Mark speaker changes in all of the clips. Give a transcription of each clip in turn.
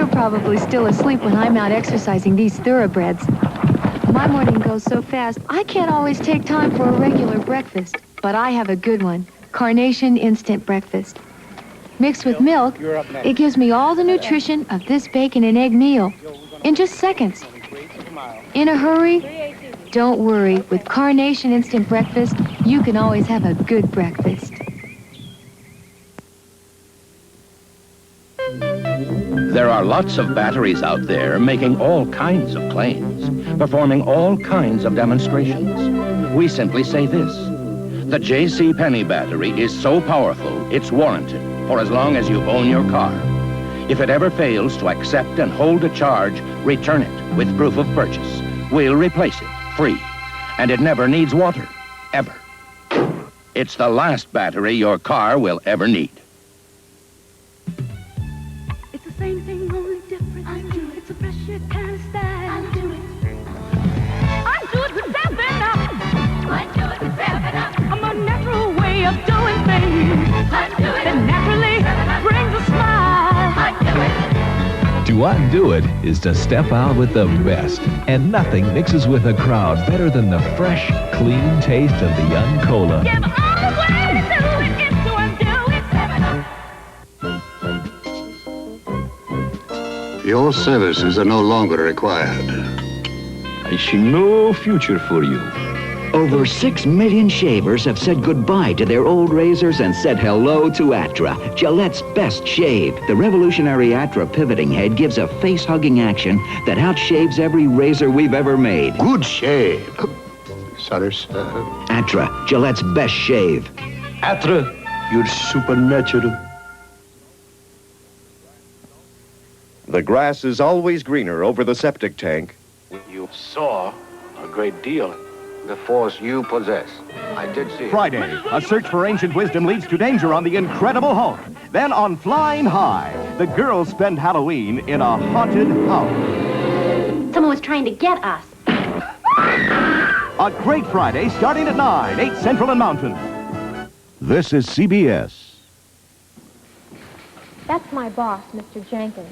Speaker 1: You're probably still asleep when I'm out exercising these thoroughbreds. My morning goes so fast, I can't always take time for a regular breakfast. But I have a good one, Carnation Instant Breakfast. Mixed with milk, it gives me all the nutrition of this bacon and egg meal in just seconds. In a hurry? Don't worry. With Carnation Instant Breakfast, you can always have a good breakfast.
Speaker 2: There are lots of batteries out there making all kinds of claims, performing all kinds of demonstrations. We simply say this: the J.C. Penney battery is so powerful, it's warranted for as long as you own your car. If it ever fails to accept and hold a charge, return it with proof of purchase. We'll replace it, free. And it never needs water, ever. It's the last battery your car will ever need.
Speaker 3: It's the same thing, only different. I do it. It's a fresher kind of style. I do it. I do it with 7-Up. I do it with 7-Up. I'm a natural way of doing things. I do it. That naturally brings a smile. I do it.
Speaker 4: To undo it is to step out with the best. And nothing mixes with a crowd better than the fresh, clean taste of the young cola.
Speaker 3: Yeah, but all the way to do it is to undo it. 7-Up.
Speaker 5: Your services are no longer required.
Speaker 6: I see no future for you.
Speaker 7: Over 6 million shavers have said goodbye to their old razors and said hello to Atra, Gillette's best shave. The revolutionary Atra pivoting head gives a face-hugging action that outshaves every razor we've ever made.
Speaker 5: Good shave. Sorry, sir.
Speaker 7: Atra, Gillette's best shave.
Speaker 6: Atra, you're supernatural.
Speaker 8: The grass is always greener over the septic tank.
Speaker 9: You saw a great deal. The force you possess. I did see it.
Speaker 10: Friday, a search for ancient wisdom leads to danger on the Incredible Hulk. Then on Flying High, the girls spend Halloween in a haunted house.
Speaker 11: Someone was trying to get us.
Speaker 10: A great Friday starting at 9, 8 Central and Mountain. This is CBS.
Speaker 12: That's my boss, Mr. Jenkins.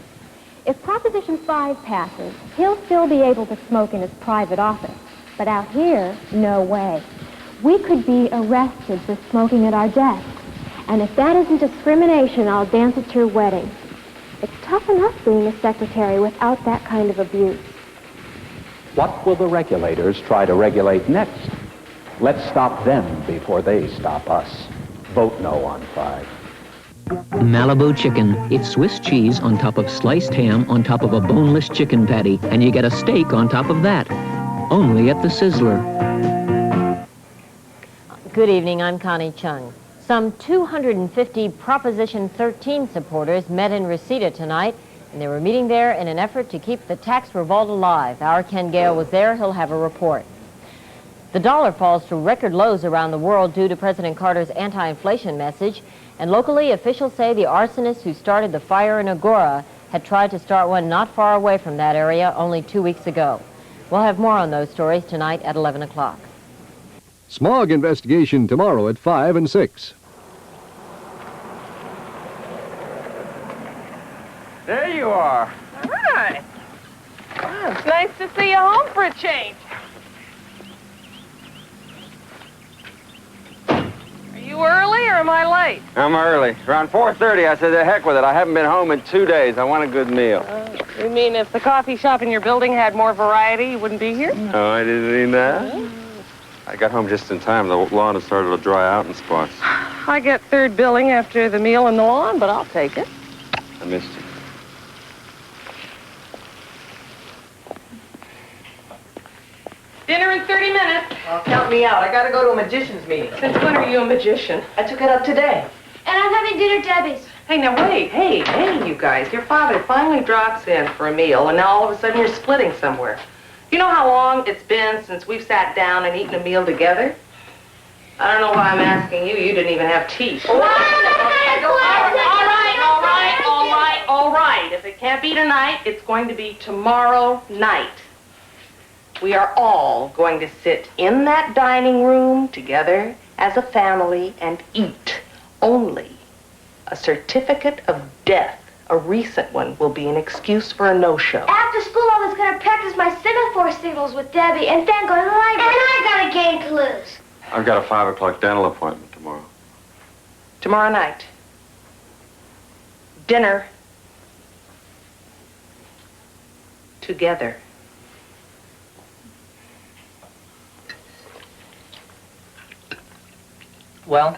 Speaker 12: If Proposition 5 passes, he'll still be able to smoke in his private office. But out here, no way. We could be arrested for smoking at our desks. And if that isn't discrimination, I'll dance at your wedding. It's tough enough being a secretary without that kind of abuse.
Speaker 13: What will the regulators try to regulate next? Let's stop them before they stop us. Vote no on 5.
Speaker 14: Malibu chicken. It's Swiss cheese on top of sliced ham on top of a boneless chicken patty, and you get a steak on top of that. Only at the Sizzler.
Speaker 15: Good evening, I'm Connie Chung. Some 250 Proposition 13 supporters met in Reseda tonight, and they were meeting there in an effort to keep the tax revolt alive. Our Ken Gale was there. He'll have a report. The dollar falls to record lows around the world due to President Carter's anti-inflation message, and locally officials say the arsonist who started the fire in Agora had tried to start one not far away from that area only 2 weeks ago. We'll have more on those stories tonight at 11 o'clock.
Speaker 16: Smog investigation tomorrow at 5 and 6.
Speaker 17: There you are.
Speaker 18: All right. Oh, it's nice to see you home for a change. Are you early or am I late?
Speaker 17: I'm early. Around 4:30, I said, the heck with it. I haven't been home in 2 days. I want a good meal.
Speaker 18: You mean if the coffee shop in your building had more variety, you wouldn't be here?
Speaker 17: No, I didn't mean that. I got home just in time. The lawn had started to dry out in spots.
Speaker 18: I get third billing after the meal and the lawn, but I'll take it.
Speaker 17: I missed you.
Speaker 18: Dinner in 30 minutes.
Speaker 19: Oh, count me out. I gotta go to a magician's meeting.
Speaker 18: Since when are you a magician?
Speaker 19: I took it up today.
Speaker 11: And I'm having dinner at Debbie's.
Speaker 18: Hey, now wait. Hey, you guys. Your father finally drops in for a meal, and now all of a sudden you're splitting somewhere. You know how long it's been since we've sat down and eaten a meal together? I don't know why I'm asking you. You didn't even have tea. All right. If it can't be tonight, it's going to be tomorrow night. We are all going to sit in that dining room together as a family and eat only a certificate of death A recent one will be an excuse for a no-show.
Speaker 11: After school, I was going to practice my semaphore signals with Debbie and then go to the library. And I got a game to lose.
Speaker 17: I've got a 5 o'clock dental appointment tomorrow.
Speaker 18: Tomorrow night. Dinner. Together.
Speaker 19: Well,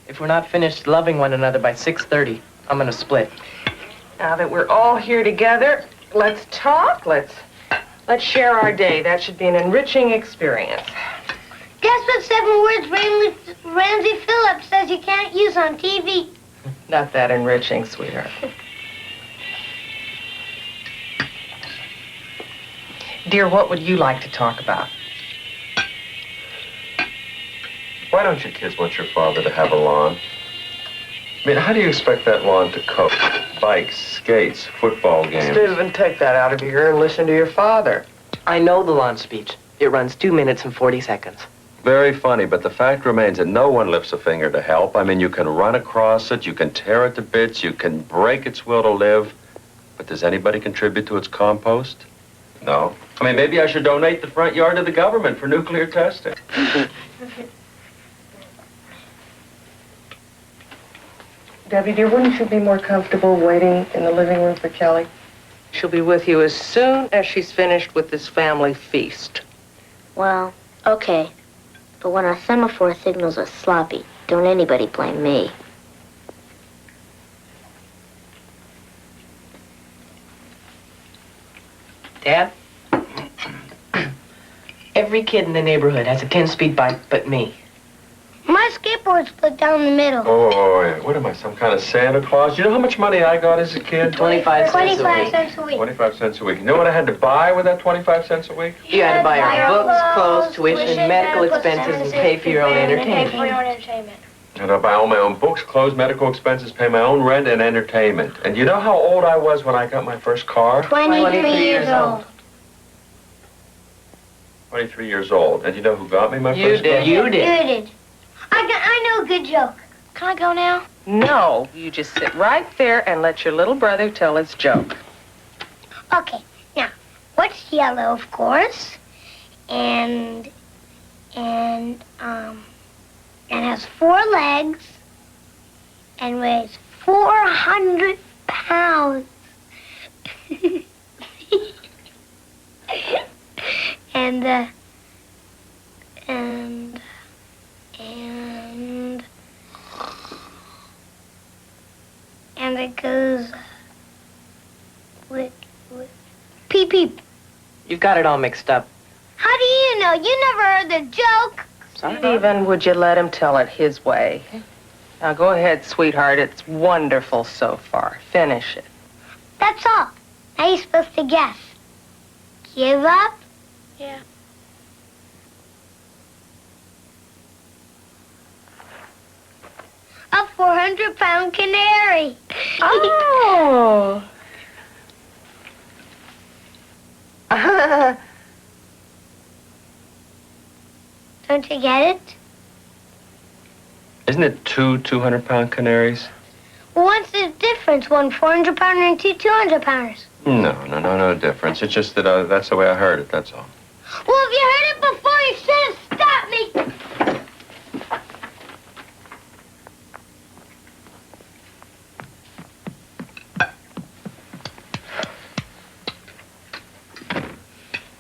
Speaker 19: if we're not finished loving one another by 6:30, I'm gonna split.
Speaker 18: Now that we're all here together, let's talk. Let's share our day. That should be an enriching experience.
Speaker 11: Guess what 7 words Ramsey Phillips says you can't use on TV?
Speaker 18: Not that enriching, sweetheart. Dear, what would you like to talk about?
Speaker 17: Why don't you kids want your father to have a lawn? I mean, how do you expect that lawn to cope? Bikes, skates, football games.
Speaker 19: Stephen, take that out of your ear and listen to your father. I know the lawn speech. It runs 2 minutes and 40 seconds.
Speaker 17: Very funny, but the fact remains that no one lifts a finger to help. I mean, you can run across it, you can tear it to bits, you can break its will to live. But does anybody contribute to its compost? No. I mean, maybe I should donate the front yard to the government for nuclear testing.
Speaker 18: Debbie, dear, wouldn't you be more comfortable waiting in the living room for Kelly? She'll be with you as soon as she's finished with this family feast.
Speaker 11: Well, okay. But when our semaphore signals are sloppy, don't anybody blame me.
Speaker 19: Dad? Every kid in the neighborhood has a 10-speed bike but me.
Speaker 11: My skateboard's split down the middle.
Speaker 17: Oh, what am I, some kind of Santa Claus? You know how much money I got as a kid?
Speaker 19: 25 cents a week.
Speaker 11: 25 cents a week.
Speaker 17: 25 cents a week. You know what I had to buy with that 25 cents a week?
Speaker 19: You had to buy your books, clothes, tuition, medical expenses, and pay for your own entertainment.
Speaker 17: And I buy all my own books, clothes, medical expenses, pay my own rent and entertainment. And you know how old I was when I got my first car?
Speaker 11: 23 years old.
Speaker 17: 23 years old. And you know who got me my first car?
Speaker 19: You did.
Speaker 11: You did. I know a good joke. Can I go now?
Speaker 18: No, you just sit right there and let your little brother tell his joke.
Speaker 11: Okay, now, what's yellow, of course, and has 4 legs and weighs 400 pounds. and it goes with peep peep.
Speaker 19: You've got it all mixed up.
Speaker 11: How do you know? You never heard the joke.
Speaker 18: Stephen, would you let him tell it his way? Now go ahead, sweetheart. It's wonderful so far. Finish it.
Speaker 11: That's all. Now you're supposed to guess. Give up? Yeah. A 400-pound canary.
Speaker 18: Oh.
Speaker 11: Don't you get it?
Speaker 17: Isn't it 2 200-pound canaries?
Speaker 11: Well, what's the difference? One 400-pounder and 2 200-pounders.
Speaker 17: No difference. It's just that that's the way I heard it, that's all.
Speaker 11: Well, if you heard it before, you should have stopped me.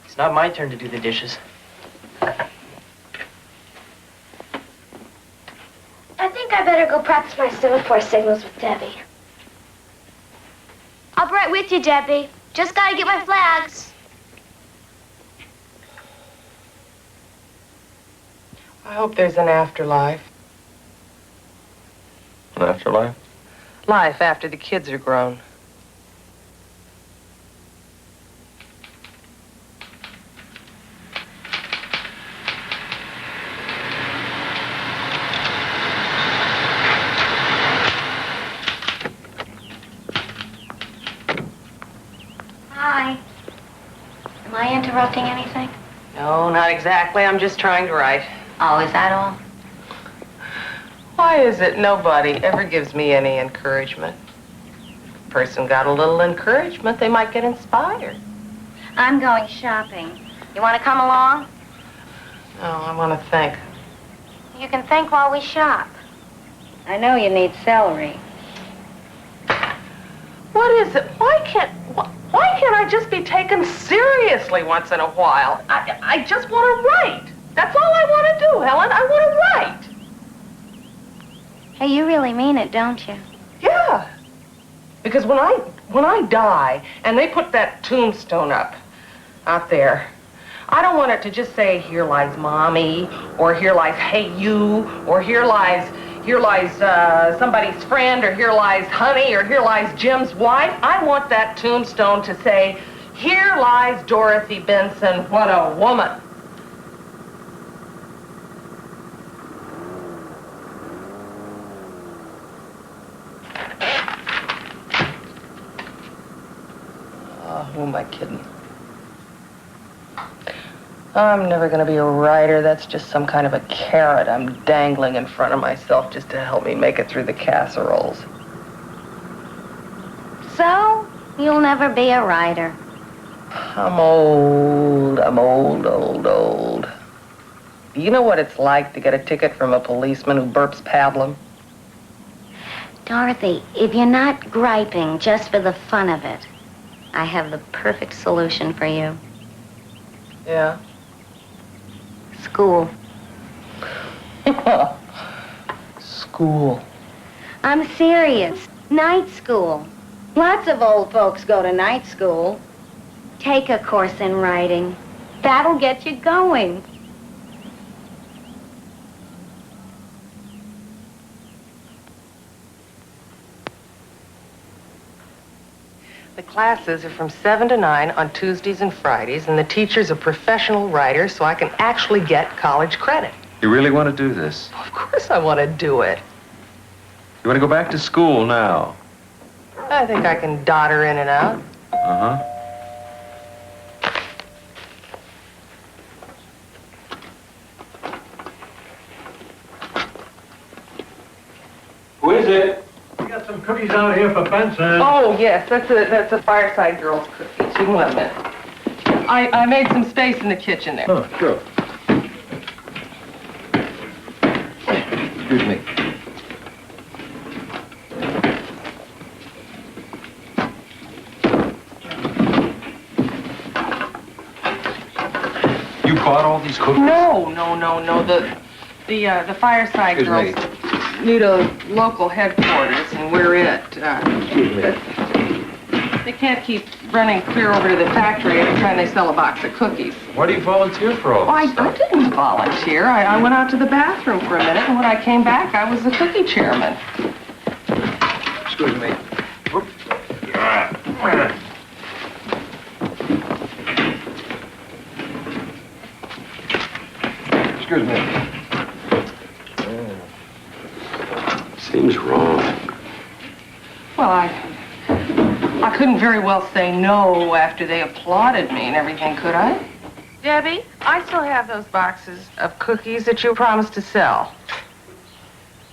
Speaker 19: It's not my turn to do the dishes.
Speaker 11: I think I better go practice my semaphore signals with Debbie. I'll be right with you, Debbie. Just gotta get my flags.
Speaker 18: I hope there's an afterlife.
Speaker 17: An afterlife?
Speaker 18: Life after the kids are grown.
Speaker 11: Hi. Am I interrupting anything?
Speaker 18: No, not exactly. I'm just trying to write.
Speaker 11: Oh, is that all?
Speaker 18: Why is it nobody ever gives me any encouragement? person got a little encouragement, they might get inspired.
Speaker 11: I'm going shopping. You want to come along?
Speaker 18: No, I want to think.
Speaker 11: You can think while we shop. I know you need celery.
Speaker 18: What is it? Why can't I just be taken seriously once in a while? I just want to write. That's all I want to do, Helen. I want to write.
Speaker 11: Hey, you really mean it, don't you?
Speaker 18: Yeah. Because when I die and they put that tombstone up out there, I don't want it to just say, here lies Mommy, or here lies Hey You, or here lies somebody's friend, or here lies Honey, or here lies Jim's wife. I want that tombstone to say, here lies Dorothy Benson, what a woman. Oh, who am I kidding? I'm never going to be a writer. That's just some kind of a carrot I'm dangling in front of myself just to help me make it through the casseroles.
Speaker 11: So, you'll never be a writer.
Speaker 18: I'm old. You know what it's like to get a ticket from a policeman who burps pablum?
Speaker 11: Dorothy, if you're not griping just for the fun of it, I have the perfect solution for you.
Speaker 18: Yeah?
Speaker 11: School.
Speaker 18: School.
Speaker 11: I'm serious. Night school. Lots of old folks go to night school. Take a course in writing. That'll get you going.
Speaker 18: The classes are from 7 to 9 on Tuesdays and Fridays, and the teacher's a professional writer, so I can actually get college credit.
Speaker 17: You really want to do this?
Speaker 18: Of course I want to do it.
Speaker 17: You want to go back to school now?
Speaker 18: I think I can dot her in and out.
Speaker 17: Uh-huh.
Speaker 6: Who is it? We got some cookies out here for Benson.
Speaker 18: Oh, yes, that's a Fireside Girls cookies. You can let them in. I made some space in the kitchen there.
Speaker 6: Oh, sure. Excuse me.
Speaker 17: You bought all these cookies?
Speaker 18: No. The Fireside
Speaker 17: Excuse
Speaker 18: Girls
Speaker 17: me.
Speaker 18: need a local headquarters, and we're it.
Speaker 6: Excuse me.
Speaker 18: They can't keep running clear over to the factory every time they sell a box of cookies.
Speaker 17: Why do you volunteer for all
Speaker 18: Oh,
Speaker 17: this
Speaker 18: I didn't volunteer. I went out to the bathroom for a minute, and when I came back, I was the cookie chairman.
Speaker 6: Excuse me. Whoop. Excuse me.
Speaker 17: Seems wrong.
Speaker 18: Well, I couldn't very well say no after they applauded me and everything, could I? Debbie, I still have those boxes of cookies that you promised to sell.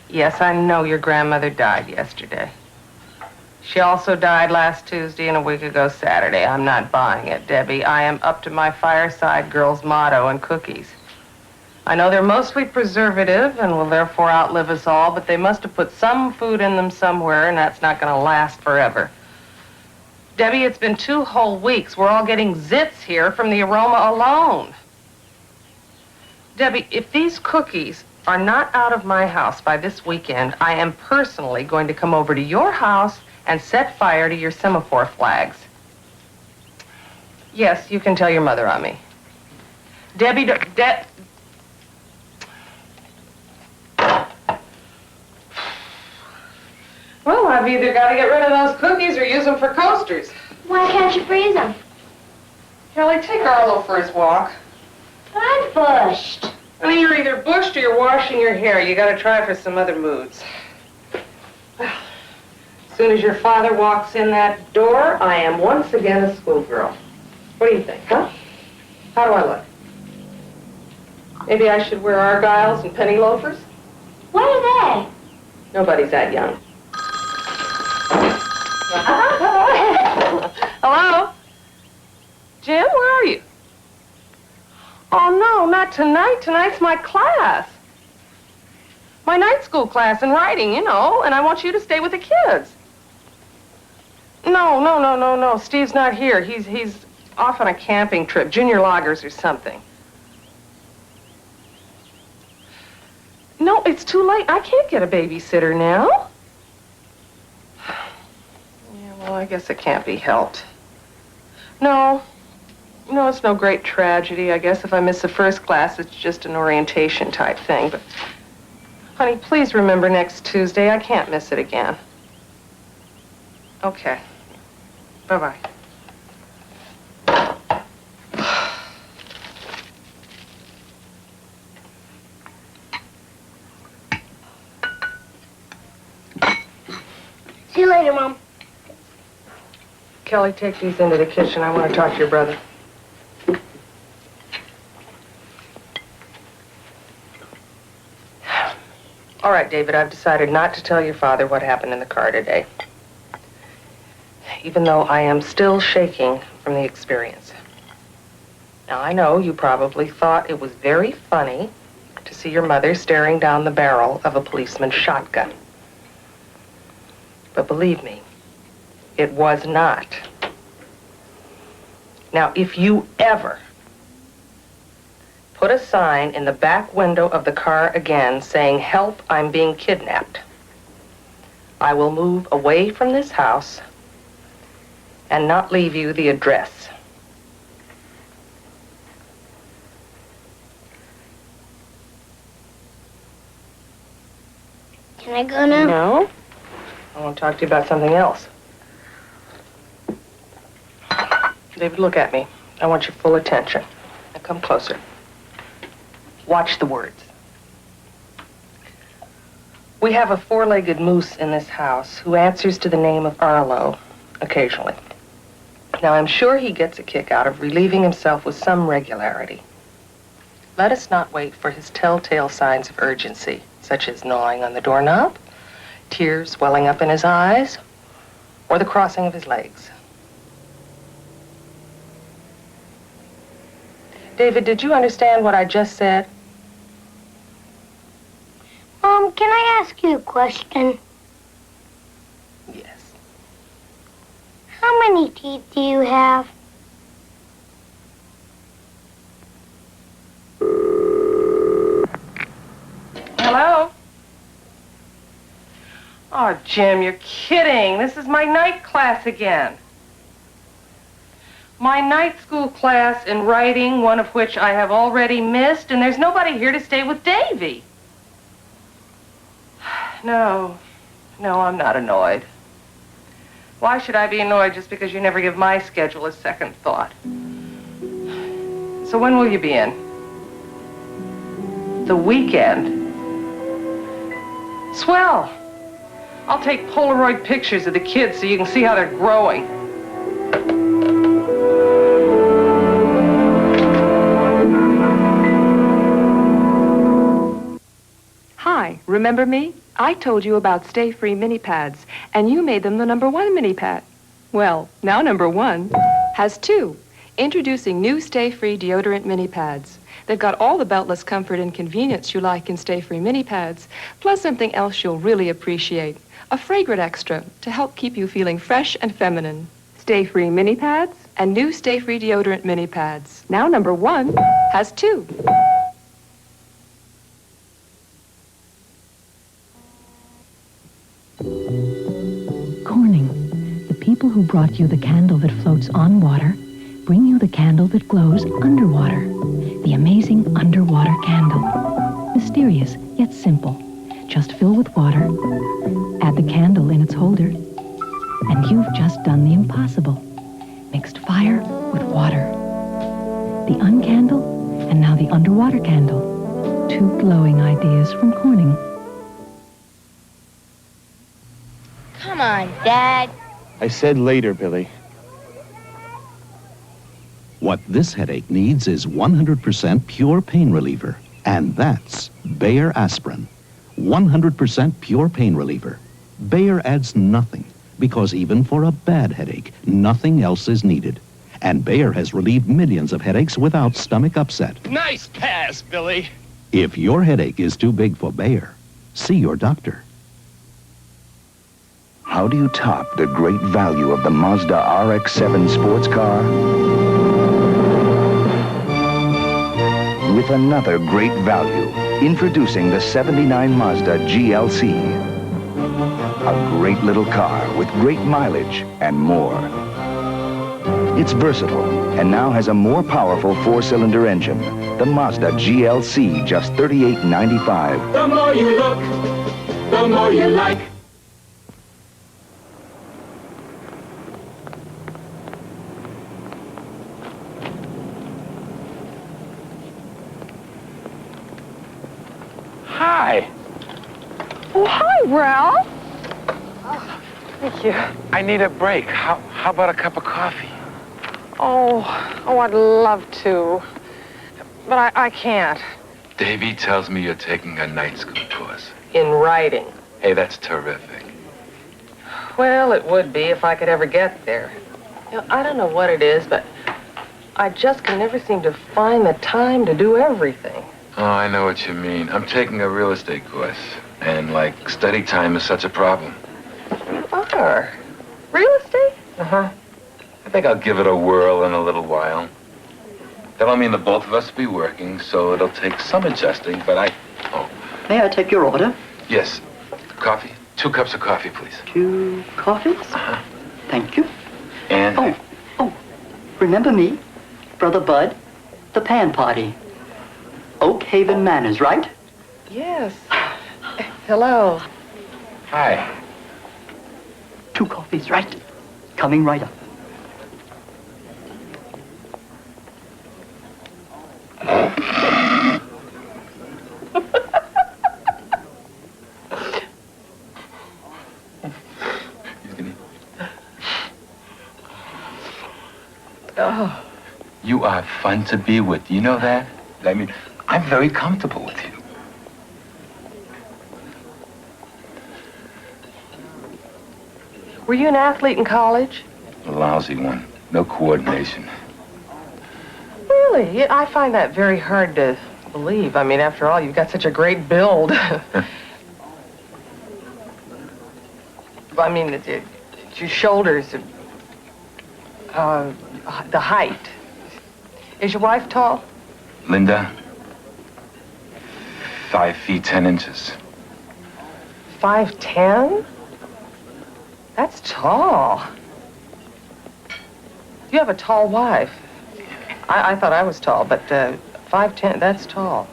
Speaker 18: Yes, I know your grandmother died yesterday. She also died last Tuesday and a week ago Saturday. I'm not buying it, Debbie. I am up to my Fireside Girls motto and cookies. I know they're mostly preservative and will therefore outlive us all, but they must have put some food in them somewhere, and that's not going to last forever. Debbie, it's been 2 whole weeks. We're all getting zits here from the aroma alone. Debbie, if these cookies are not out of my house by this weekend, I am personally going to come over to your house and set fire to your semaphore flags. Yes, you can tell your mother on me. Debbie, Well, I've either got to get rid of those cookies or use them for coasters.
Speaker 11: Why can't you freeze them?
Speaker 18: Kelly, take Arlo for his walk.
Speaker 11: I'm bushed.
Speaker 18: Honey, you're either bushed or you're washing your hair. You got to try for some other moods. Well, as soon as your father walks in that door, I am once again a schoolgirl. What do you think, huh? How do I look? Maybe I should wear argyles and penny loafers?
Speaker 11: What are they?
Speaker 18: Nobody's that young. Hello? Jim, where are you? Oh, no, not tonight. Tonight's my class. My night school class in writing, you know, and I want you to stay with the kids. No. Steve's not here. He's off on a camping trip, junior loggers or something. No, it's too late. I can't get a babysitter now. Yeah, well, I guess it can't be helped. No, it's no great tragedy. I guess if I miss the first class, it's just an orientation type thing. But, honey, please remember next Tuesday. I can't miss it again. Okay. Bye-bye.
Speaker 3: See you later, Mom.
Speaker 18: Kelly, take these into the kitchen. I want to talk to your brother. All right, David, I've decided not to tell your father what happened in the car today, even though I am still shaking from the experience. Now, I know you probably thought it was very funny to see your mother staring down the barrel of a policeman's shotgun. But believe me, it was not. Now, if you ever put a sign in the back window of the car again saying, "Help, I'm being kidnapped," I will move away from this house and not leave you the address.
Speaker 3: Can I go now?
Speaker 18: No. I want to talk to you about something else. David, look at me. I want your full attention. Now come closer. Watch the words. We have a four-legged moose in this house who answers to the name of Arlo occasionally. Now, I'm sure he gets a kick out of relieving himself with some regularity. Let us not wait for his telltale signs of urgency, such as gnawing on the doorknob, tears welling up in his eyes, or the crossing of his legs. David, did you understand what I just said?
Speaker 3: Mom, can I ask you a question?
Speaker 18: Yes.
Speaker 3: How many teeth do you have?
Speaker 18: Hello? Oh, Jim, you're kidding. This is my night class again. My night school class in writing, one of which I have already missed, and there's nobody here to stay with Davy. No, I'm not annoyed. Why should I be annoyed just because you never give my schedule a second thought? So when will you be in? The weekend? Swell. I'll take Polaroid pictures of the kids so you can see how they're growing.
Speaker 20: Hi, remember me? I told you about Stay Free mini pads, and you made them the #1 mini pad. Well, now #1 has 2. Introducing new Stay Free deodorant mini pads. They've got all the beltless comfort and convenience you like in Stay Free mini pads, plus something else you'll really appreciate. A fragrant extra to help keep you feeling fresh and feminine. Stay Free mini pads and new Stay Free deodorant mini pads. Now #1 has 2.
Speaker 21: Corning, the people who brought you the candle that floats on water, bring you the candle that glows underwater. The amazing underwater candle. Mysterious, yet simple. Just fill with water, add the candle in its holder, and you've just done the impossible. Mixed fire with water. The uncandle, and now the underwater candle. 2 glowing ideas from Corning.
Speaker 3: Come on, Dad.
Speaker 22: I said later, Billy.
Speaker 23: What this headache needs is 100% pure pain reliever. And that's Bayer aspirin. 100% pure pain reliever. Bayer adds nothing. because even for a bad headache, nothing else is needed. And Bayer has relieved millions of headaches without stomach upset.
Speaker 1: Nice pass, Billy.
Speaker 23: If your headache is too big for Bayer, see your doctor.
Speaker 2: How do you top the great value of the Mazda RX-7 sports car? With another great value, introducing the '79 Mazda GLC. A great little car with great mileage and more. It's versatile and now has a more powerful four-cylinder engine. The Mazda GLC, just $38.95.
Speaker 3: The more you look, the more you like.
Speaker 1: Hi.
Speaker 4: Oh, hi, Ralph.
Speaker 1: Thank you. I need a break. How about a cup of coffee?
Speaker 4: Oh, I'd love to. But I can't.
Speaker 17: Davy tells me you're taking a night school course.
Speaker 18: In writing.
Speaker 17: Hey, that's terrific.
Speaker 18: Well, it would be if I could ever get there. You know, I don't know what it is, but I just can never seem to find the time to do everything.
Speaker 17: Oh, I know what you mean. I'm taking a real estate course, and, study time is such a problem.
Speaker 18: You are? Real estate?
Speaker 17: Uh-huh. I think I'll give it a whirl in a little while. That'll mean the both of us will be working, so it'll take some adjusting, but
Speaker 24: May I take your order?
Speaker 17: Yes. Coffee? 2 cups of coffee, please.
Speaker 24: 2 coffees?
Speaker 17: Uh-huh.
Speaker 24: Thank you.
Speaker 17: And...
Speaker 24: Remember me? Brother Bud? The Pan Party. Oak Haven Manors, right?
Speaker 18: Yes. Hello.
Speaker 17: Hi.
Speaker 24: 2 coffees, right? Coming right up.
Speaker 18: Oh.
Speaker 17: You are fun to be with. You know that? I mean, I'm very comfortable with you.
Speaker 18: Were you an athlete in college?
Speaker 17: A lousy one. No coordination.
Speaker 18: Really? I find that very hard to believe. I mean, after all, you've got such a great build. I mean, your shoulders, the height. Is your wife tall?
Speaker 17: Linda, 5 feet 10 inches.
Speaker 18: 5'10"? That's tall. You have a tall wife. I thought I was tall, but 5'10", that's tall.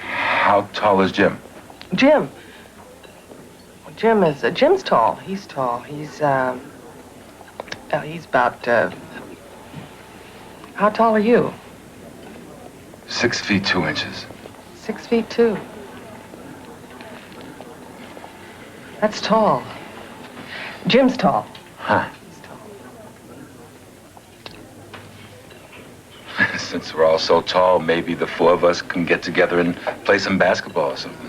Speaker 17: How tall is Jim?
Speaker 18: Jim. Jim's tall. He's tall. He's about, how tall are you?
Speaker 17: 6 feet 2 inches.
Speaker 18: 6 feet 2. That's tall. Jim's tall.
Speaker 17: Huh. Since we're all so tall, maybe the 4 of us can get together and play some basketball or something.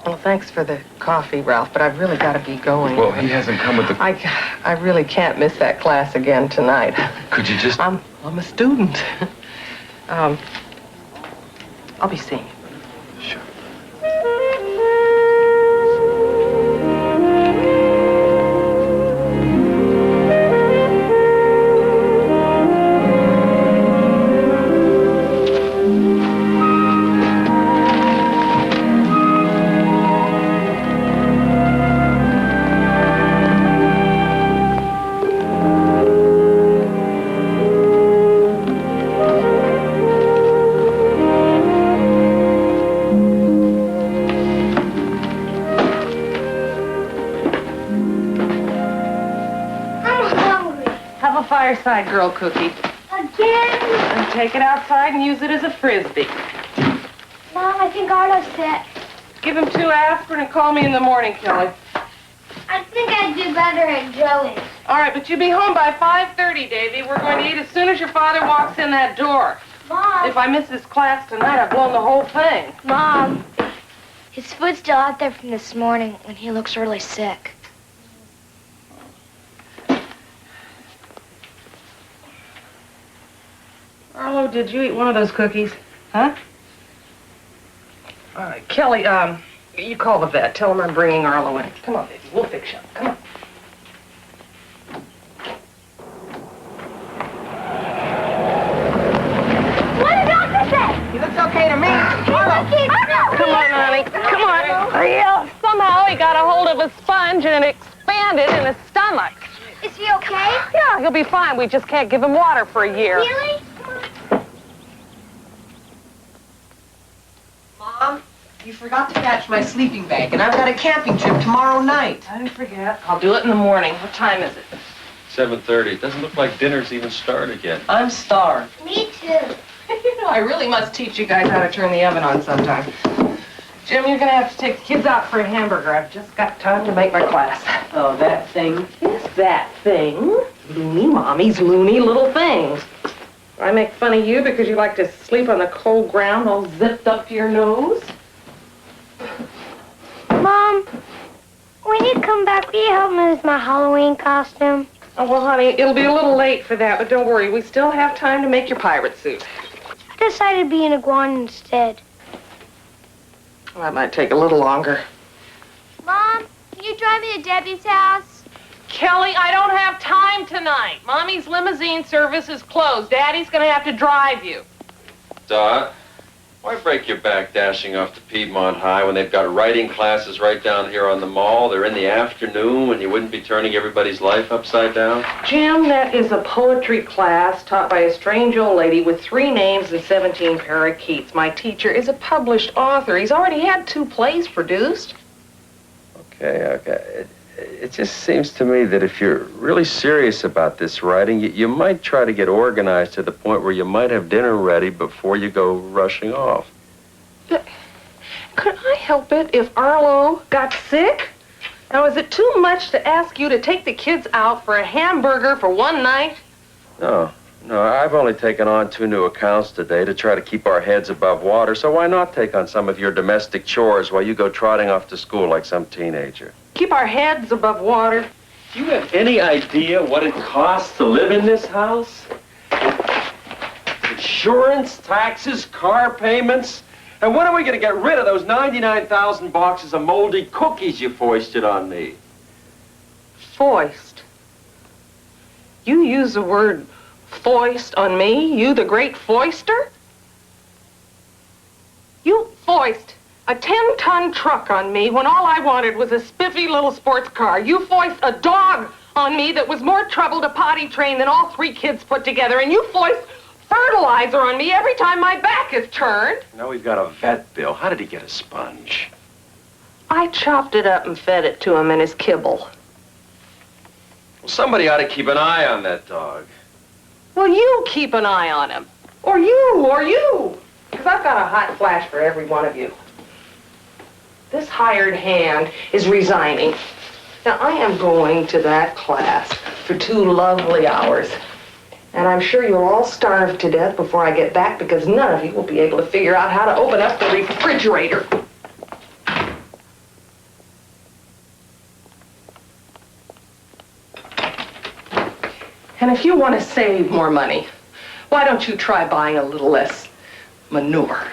Speaker 18: Well, thanks for the coffee, Ralph, but I've really got to be going.
Speaker 17: Well, he hasn't come with the...
Speaker 18: I really can't miss that class again tonight.
Speaker 17: Could you just...
Speaker 18: I'm a student. I'll be seeing you.
Speaker 17: Sure.
Speaker 18: Fireside girl cookie.
Speaker 25: Again?
Speaker 18: And take it outside and use it as a frisbee.
Speaker 25: Mom, I think Arlo's sick.
Speaker 18: Give him 2 aspirin and call me in the morning, Kelly.
Speaker 25: I think I'd do better at Joey's.
Speaker 18: All right, but you be home by 5:30, Davy. We're going to eat as soon as your father walks in that door.
Speaker 25: Mom.
Speaker 18: If I miss this class tonight, I've blown the whole thing.
Speaker 25: Mom. His foot's still out there from this morning when he looks really sick.
Speaker 18: Arlo, did you eat one of those cookies? Huh? Kelly, you call the vet. Tell him I'm bringing Arlo in. Come on, baby. We'll fix you. Come on.
Speaker 25: What did Doctor say?
Speaker 18: He looks okay to me.
Speaker 4: Come on, honey. Come on. Somehow he got a hold of a sponge and it expanded in his stomach.
Speaker 25: Is he okay?
Speaker 4: Yeah, he'll be fine. We just can't give him water for a year.
Speaker 25: Really?
Speaker 5: Mom, you forgot to catch my sleeping bag, and I've got a camping trip tomorrow night.
Speaker 18: I didn't forget. I'll do it in the morning. What time is it?
Speaker 17: 7:30. It doesn't look like dinner's even started yet.
Speaker 5: I'm starved.
Speaker 25: Me too.
Speaker 18: You know, I really must teach you guys how to turn the oven on sometime. Jim, you're gonna have to take the kids out for a hamburger. I've just got time to make my class.
Speaker 5: Oh, that thing.
Speaker 18: Yes, that thing. Loony Mommy's loony little things. I make fun of you because you like to sleep on the cold ground all zipped up to your nose.
Speaker 25: Mom, when you come back, will you help me with my Halloween costume?
Speaker 18: Oh, well, honey, it'll be a little late for that, but don't worry. We still have time to make your pirate suit.
Speaker 25: I decided to be an iguana instead.
Speaker 18: Well, that might take a little longer.
Speaker 25: Mom, can you drive me to Debbie's house?
Speaker 18: Kelly, I don't have time tonight. Mommy's limousine service is closed. Daddy's gonna have to drive you.
Speaker 17: Dot, why break your back dashing off to Piedmont High when they've got writing classes right down here on the mall? They're in the afternoon when you wouldn't be turning everybody's life upside down?
Speaker 18: Jim, that is a poetry class taught by a strange old lady with 3 names and 17 parakeets. My teacher is a published author. He's already had 2 plays produced.
Speaker 17: Okay. It just seems to me that if you're really serious about this writing, you might try to get organized to the point where you might have dinner ready before you go rushing off.
Speaker 18: Could I help it if Arlo got sick? Now, is it too much to ask you to take the kids out for a hamburger for one night?
Speaker 17: No, I've only taken on 2 new accounts today to try to keep our heads above water, so why not take on some of your domestic chores while you go trotting off to school like some teenager?
Speaker 18: Keep our heads above water.
Speaker 17: Do you have any idea what it costs to live in this house? Insurance, taxes, car payments. And when are we going to get rid of those 99,000 boxes of moldy cookies you foisted on me?
Speaker 18: Foist. You use the word foist on me? You, the great foister? You foist a 10-ton truck on me when all I wanted was a spiffy little sports car. You foist a dog on me that was more trouble to potty train than all 3 kids put together. And you foist fertilizer on me every time my back is turned.
Speaker 17: Now we've got a vet bill. How did he get a sponge?
Speaker 18: I chopped it up and fed it to him in his kibble.
Speaker 17: Well, somebody ought to keep an eye on that dog.
Speaker 18: Well, you keep an eye on him. Or you. Because I've got a hot flash for every one of you. This hired hand is resigning. Now, I am going to that class for 2 lovely hours. And I'm sure you'll all starve to death before I get back because none of you will be able to figure out how to open up the refrigerator. And if you want to save more money, why don't you try buying a little less manure?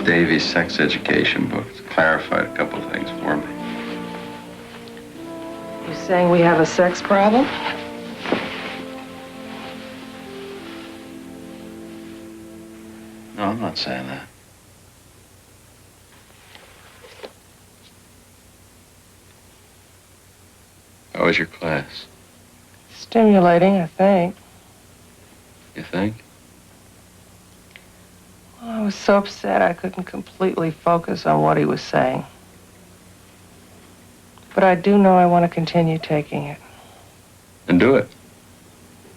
Speaker 17: Davy's sex education book. It's clarified a couple of things for me.
Speaker 18: You saying we have a sex problem?
Speaker 17: No, I'm not saying that. How was your class?
Speaker 18: Stimulating, I think.
Speaker 17: You think?
Speaker 18: Well, I was was so upset I couldn't completely focus on what he was saying. But I do know I want to continue taking it.
Speaker 17: And do it.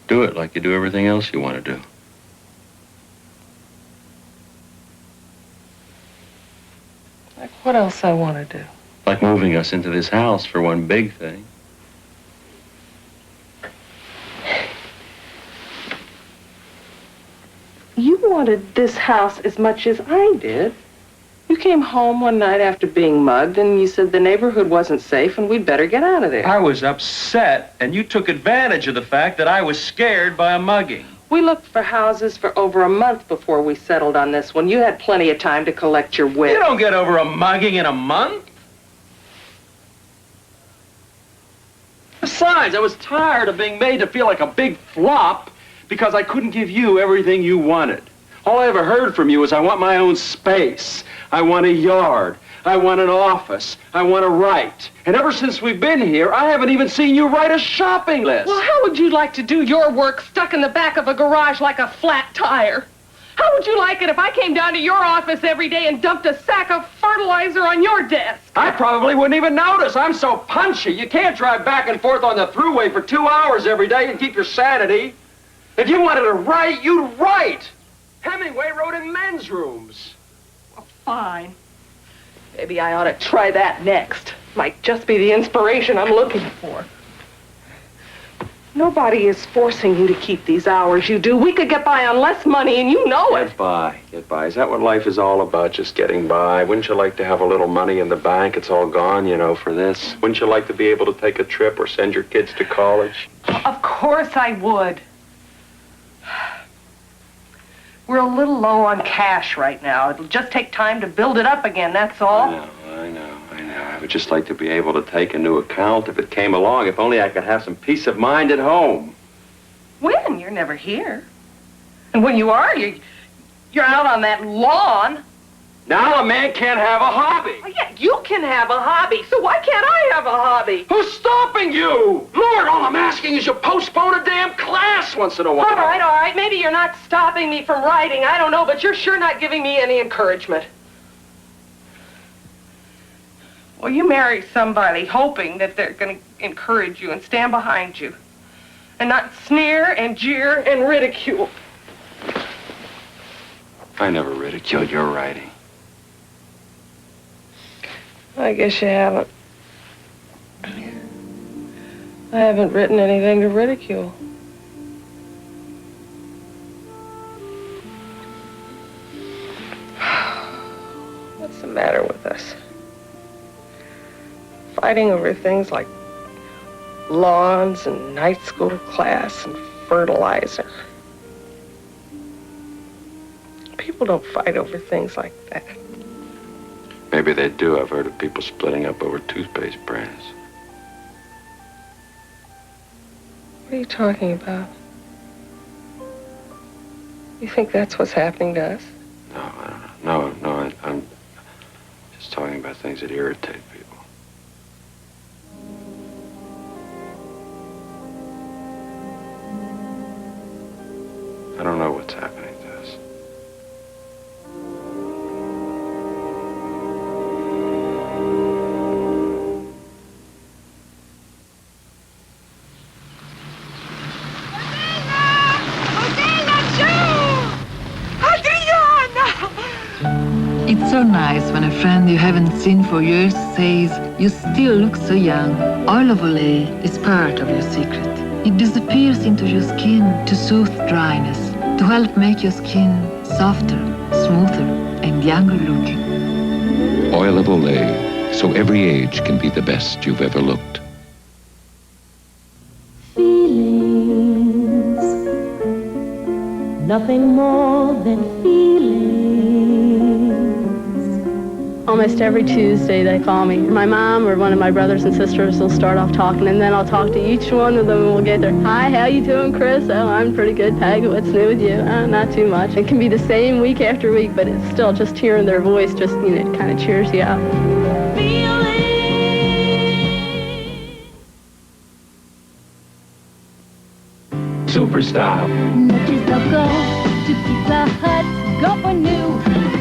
Speaker 17: Do it like you do everything else you want to do.
Speaker 18: Like what else I want to do?
Speaker 17: Like moving us into this house for one big thing.
Speaker 18: You wanted this house as much as I did. You came home one night after being mugged, and you said the neighborhood wasn't safe and we'd better get out of there.
Speaker 17: I was upset, and you took advantage of the fact that I was scared by a mugging.
Speaker 18: We looked for houses for over a month before we settled on this one. You had plenty of time to collect your wits.
Speaker 17: You don't get over a mugging in a month. Besides, I was tired of being made to feel like a big flop because I couldn't give you everything you wanted. All I ever heard from you was I want my own space. I want a yard. I want an office. I want to write. And ever since we've been here, I haven't even seen you write a shopping list.
Speaker 18: Well, how would you like to do your work stuck in the back of a garage like a flat tire? How would you like it if I came down to your office every day and dumped a sack of fertilizer on your desk?
Speaker 17: I probably wouldn't even notice. I'm so punchy. You can't drive back and forth on the thruway for 2 hours every day and keep your sanity. If you wanted to write, you'd write. Hemingway wrote in men's rooms.
Speaker 18: Well, fine. Maybe I ought to try that next. Might just be the inspiration I'm looking for. Nobody is forcing you to keep these hours you do. We could get by on less money, and you know it.
Speaker 17: Get by. Get by. Is that what life is all about, just getting by? Wouldn't you like to have a little money in the bank? It's all gone, you know, for this. Wouldn't you like to be able to take a trip or send your kids to college?
Speaker 18: Of course I would. We're a little low on cash right now. It'll just take time to build it up again, that's all.
Speaker 17: I know. I would just like to be able to take a new account if it came along. If only I could have some peace of mind at home.
Speaker 18: When? You're never here. And when you are, you're out on that lawn.
Speaker 17: Now a man can't have a hobby.
Speaker 18: Oh, yeah, you can have a hobby, so why can't I have a hobby?
Speaker 17: Who's stopping you? Lord, all I'm asking is you postpone a damn class once in a while.
Speaker 18: All right. Maybe you're not stopping me from writing. I don't know, but you're sure not giving me any encouragement. Well, you marry somebody hoping that they're going to encourage you and stand behind you and not sneer and jeer and ridicule.
Speaker 17: I never ridiculed your writing.
Speaker 18: I guess you haven't. I haven't written anything to ridicule. What's the matter with us? Fighting over things like lawns and night school class and fertilizer. People don't fight over things like that.
Speaker 17: Maybe they do. I've heard of people splitting up over toothpaste brands.
Speaker 18: What are you talking about? You think that's what's happening to us?
Speaker 17: No, I don't know. No, I'm just talking about things that irritate people. I don't know what's happening to us.
Speaker 7: It's so nice when a friend you haven't seen for years says, "You still look so young." Oil of Olay is part of your secret. It disappears into your skin to soothe dryness, to help make your skin softer, smoother, and younger looking.
Speaker 23: Oil of Olay, so every age can be the best you've ever looked.
Speaker 3: Feelings, nothing more than feelings.
Speaker 4: Almost every Tuesday they call me. My mom or one of my brothers and sisters will start off talking, and then I'll talk to each one of them, and we'll get there. Hi, how you doing, Chris? Oh, I'm pretty good, Peg. What's new with you? Not too much. It can be the same week after week, but it's still just hearing their voice just, it kind of cheers you up.
Speaker 1: Superstar.
Speaker 3: Notice the go to Pizza Hut, go for new.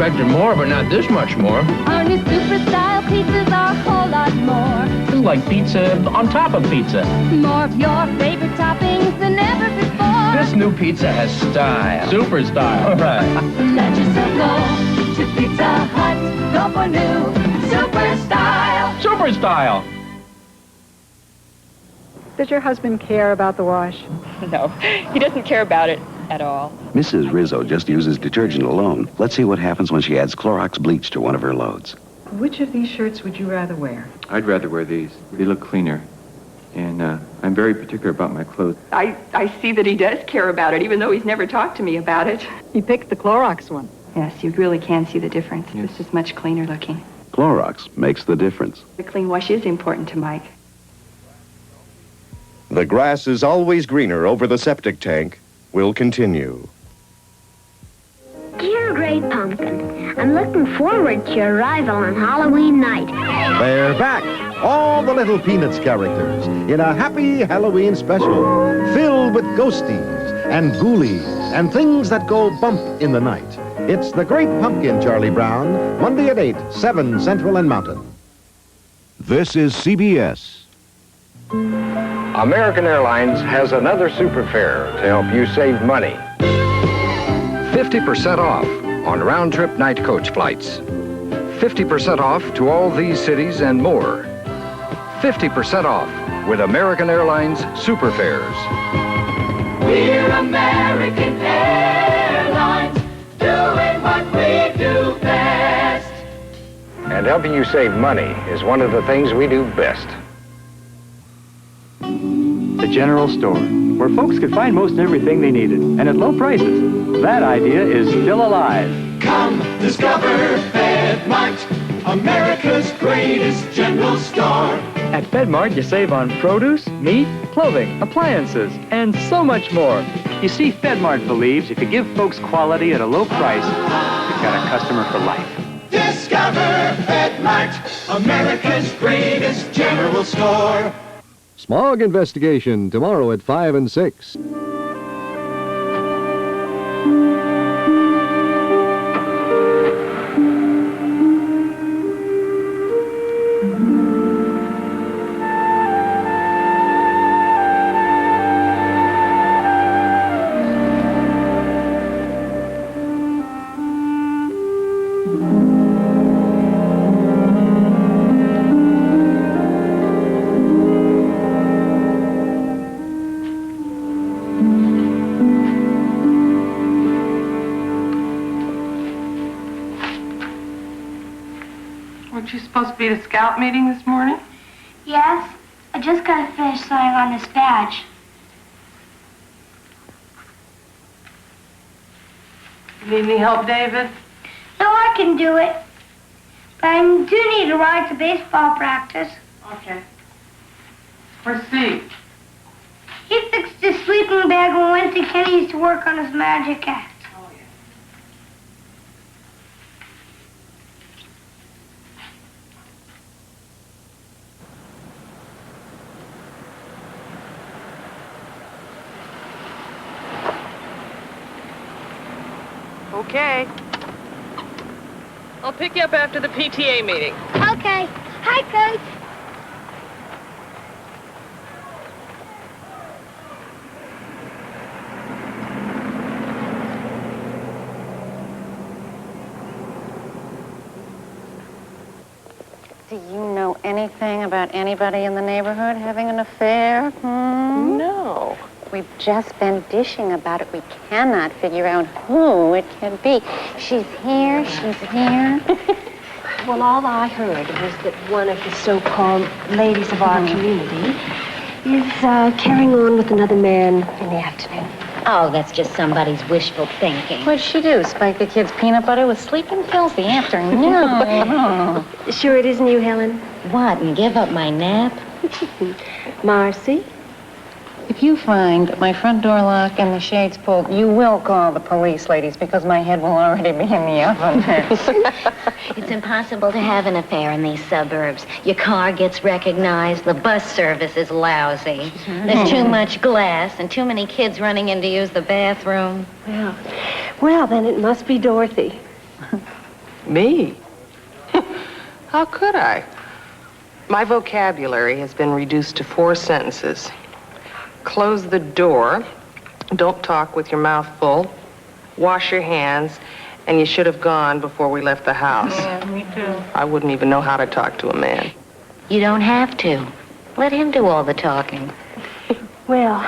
Speaker 8: expected more, but not this much more.
Speaker 3: Our new super style pizzas are a whole lot more.
Speaker 8: This is like pizza on top of pizza.
Speaker 3: More of your favorite toppings than ever before.
Speaker 8: This new pizza has style. Super style. All right.
Speaker 3: Let yourself go to Pizza Hut. Go for new super style.
Speaker 8: Super style.
Speaker 9: Does your husband care about the wash?
Speaker 10: No, he doesn't care about it at all.
Speaker 12: Mrs. Rizzo just uses detergent alone. Let's see what happens when she adds Clorox bleach to one of her loads.
Speaker 9: Which of these shirts would you rather wear?
Speaker 13: I'd rather wear these. They look cleaner. And I'm very particular about my clothes.
Speaker 20: I see that he does care about it, even though he's never talked to me about it.
Speaker 9: You picked the Clorox one.
Speaker 20: Yes, you really can see the difference. Yes. This is much cleaner looking.
Speaker 12: Clorox makes the difference.
Speaker 20: The clean wash is important to Mike.
Speaker 26: The grass is always greener over the septic tank will continue.
Speaker 25: Dear Great Pumpkin, I'm looking forward to your arrival on Halloween night.
Speaker 27: They're back, all the little Peanuts characters, in a happy Halloween special, filled with ghosties and ghoulies and things that go bump in the night. It's The Great Pumpkin, Charlie Brown, Monday at 8, 7 Central and Mountain.
Speaker 23: This is CBS.
Speaker 1: American Airlines has another super fare to help you save money. 50% off on round-trip night coach flights. 50% off to all these cities and more. 50% off with American Airlines super fares.
Speaker 3: We're American Airlines, doing what we do best.
Speaker 1: And helping you save money is one of the things we do best.
Speaker 6: The general store, where folks could find most everything they needed, and at low prices. That idea is still alive.
Speaker 3: Come discover FedMart, America's greatest general store.
Speaker 6: At FedMart, you save on produce, meat, clothing, appliances, and so much more. You see, FedMart believes if you give folks quality at a low price, you've got a customer for life.
Speaker 3: Discover FedMart, America's greatest general store.
Speaker 16: Smog investigation tomorrow at 5 and 6.
Speaker 18: Weren't you supposed to be at a scout meeting this morning?
Speaker 25: Yes, I just got to finish sewing on this badge.
Speaker 18: Need any help, David?
Speaker 25: No, I can do it. But I do need to ride to baseball practice.
Speaker 18: Okay. Where's Steve?
Speaker 25: He fixed his sleeping bag and went to Kenny's to work on his magic act.
Speaker 20: Okay. I'll pick you up after the PTA meeting.
Speaker 25: Okay. Hi, Coach.
Speaker 28: Do you know anything about anybody in the neighborhood having an affair? No. We've just been dishing about it. We cannot figure out who it can be. She's here, she's here.
Speaker 29: Well, all I heard was that one of the so-called ladies of our community is carrying on with another man in the afternoon.
Speaker 11: Oh, that's just somebody's wishful thinking.
Speaker 28: What'd she do? Spike the kid's peanut butter with sleeping pills the afternoon? No.
Speaker 29: Sure it isn't you, Helen?
Speaker 11: What, and give up my nap?
Speaker 29: Marcy?
Speaker 28: If you find my front door lock and the shades pulled, you will call the police, ladies, because my head will already be in the oven.
Speaker 11: It's impossible to have an affair in these suburbs. Your car gets recognized, the bus service is lousy. There's too much glass and too many kids running in to use the bathroom.
Speaker 29: Well, then it must be Dorothy.
Speaker 18: Me? How could I? My vocabulary has been reduced to 4 sentences. Close the door, don't talk with your mouth full, wash your hands, and you should have gone before we left the house.
Speaker 11: Yeah, me too.
Speaker 18: I wouldn't even know how to talk to a man.
Speaker 11: You don't have to. Let him do all the talking.
Speaker 29: Well,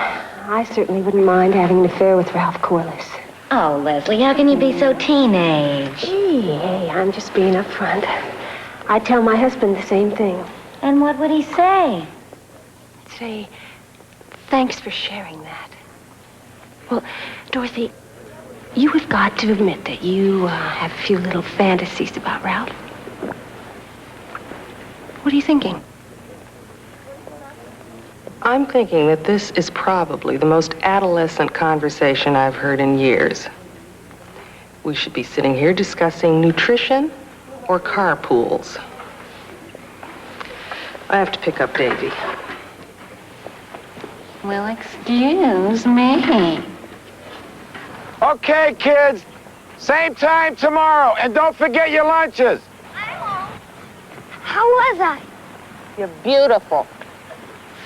Speaker 29: I certainly wouldn't mind having an affair with Ralph Corliss.
Speaker 11: Oh, Leslie, how can you be so teenage?
Speaker 29: Gee, hey, I'm just being upfront. I'd tell my husband the same thing.
Speaker 11: And what would he say?
Speaker 29: Say, thanks for sharing that. Well, Dorothy, you have got to admit that you have a few little fantasies about Ralph. What are you thinking?
Speaker 18: I'm thinking that this is probably the most adolescent conversation I've heard in years. We should be sitting here discussing nutrition or carpools. I have to pick up Davy.
Speaker 11: Well, excuse me.
Speaker 2: Okay, kids. Same time tomorrow. And don't forget your lunches.
Speaker 25: How was I?
Speaker 18: You're beautiful.